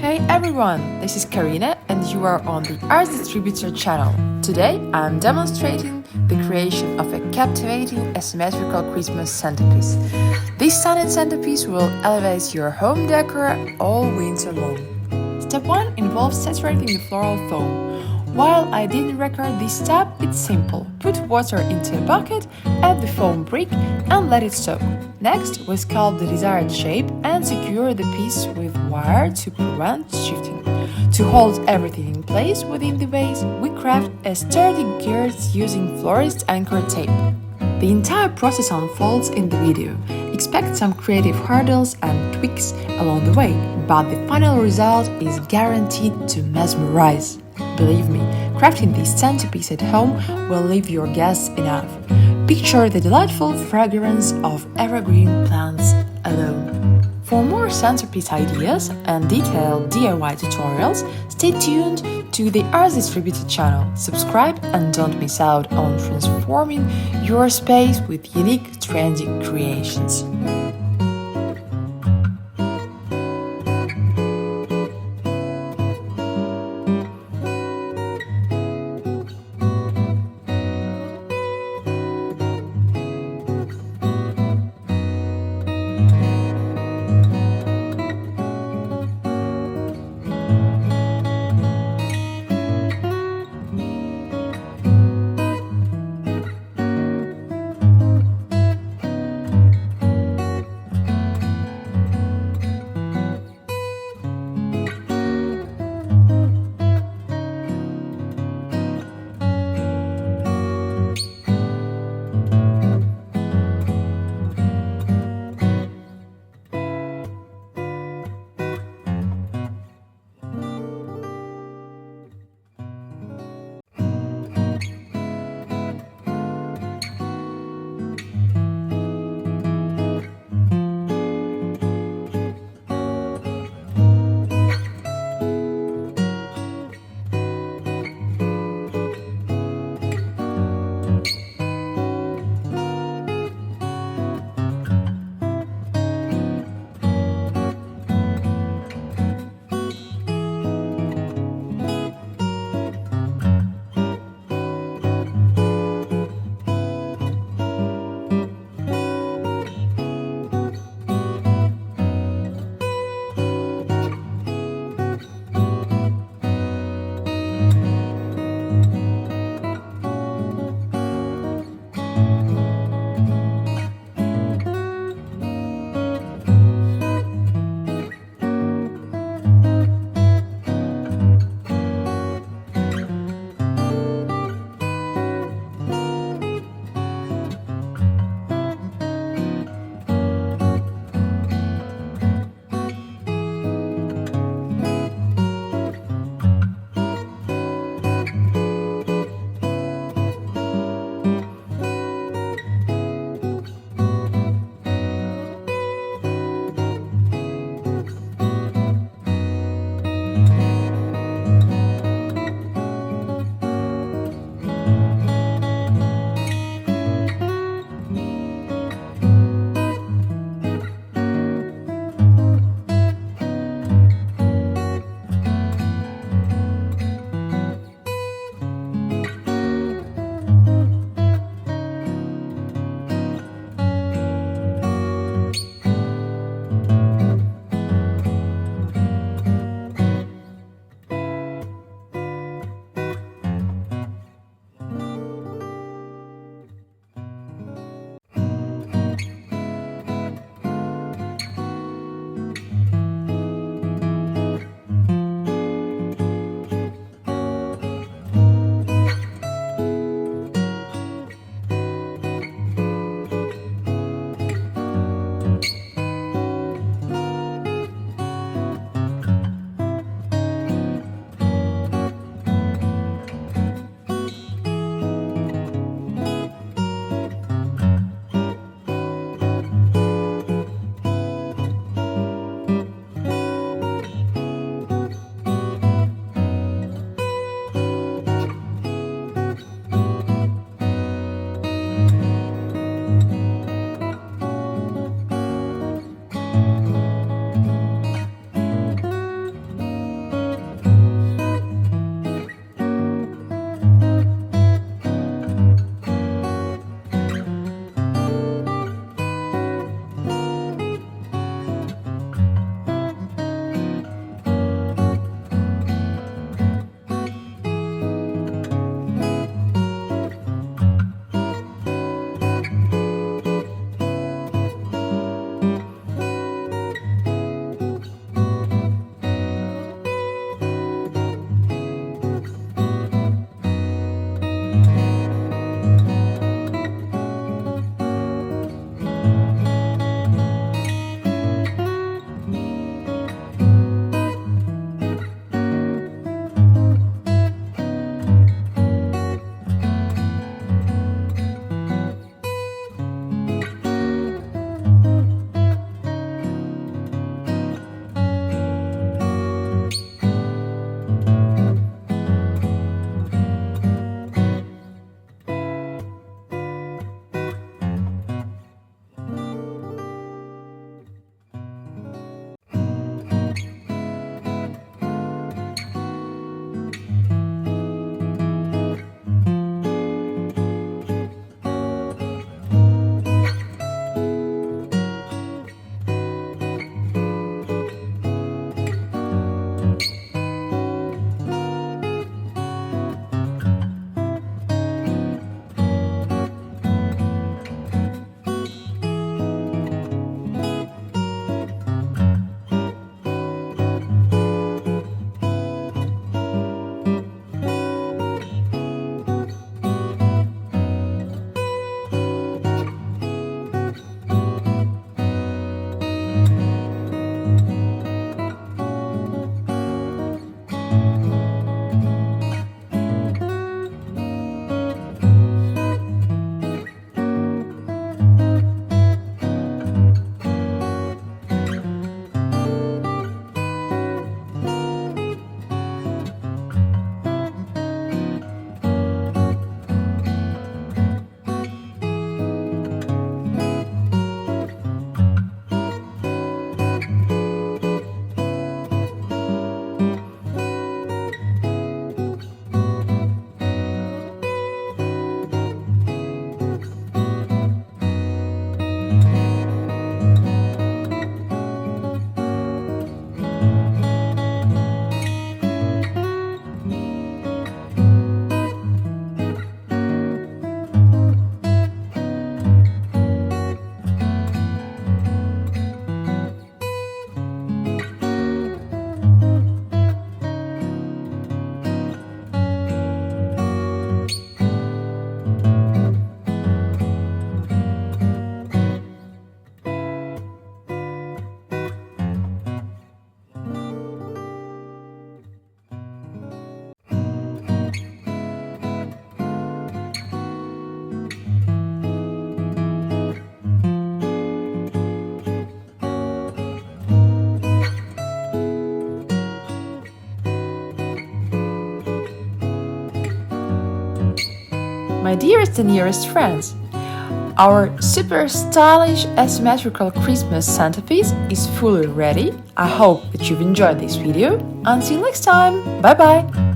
Hey everyone, this is Karina and you are on the Arts Distributor channel. Today I'm demonstrating the creation of a captivating asymmetrical Christmas centerpiece. This stunning centerpiece will elevate your home decor all winter long. Step 1 involves saturating the floral foam. While I didn't record this step, it's simple. Put water into a bucket, add the foam brick and let it soak. Next, we sculpt the desired shape and secure the piece with wire to prevent shifting. To hold everything in place within the vase, we craft a sturdy girth using florist anchor tape. The entire process unfolds in the video. Expect some creative hurdles and tweaks along the way, but the final result is guaranteed to mesmerize. Believe me, crafting this centerpiece at home will leave your guests enough. Picture the delightful fragrance of evergreen plants alone. For more centerpiece ideas and detailed DIY tutorials, stay tuned to the Arts Distributor channel. Subscribe and don't miss out on transforming your space with unique, trendy creations. my dearest and nearest friends. Our super stylish asymmetrical Christmas centerpiece is fully ready. I hope that you've enjoyed this video. Until next time, bye bye!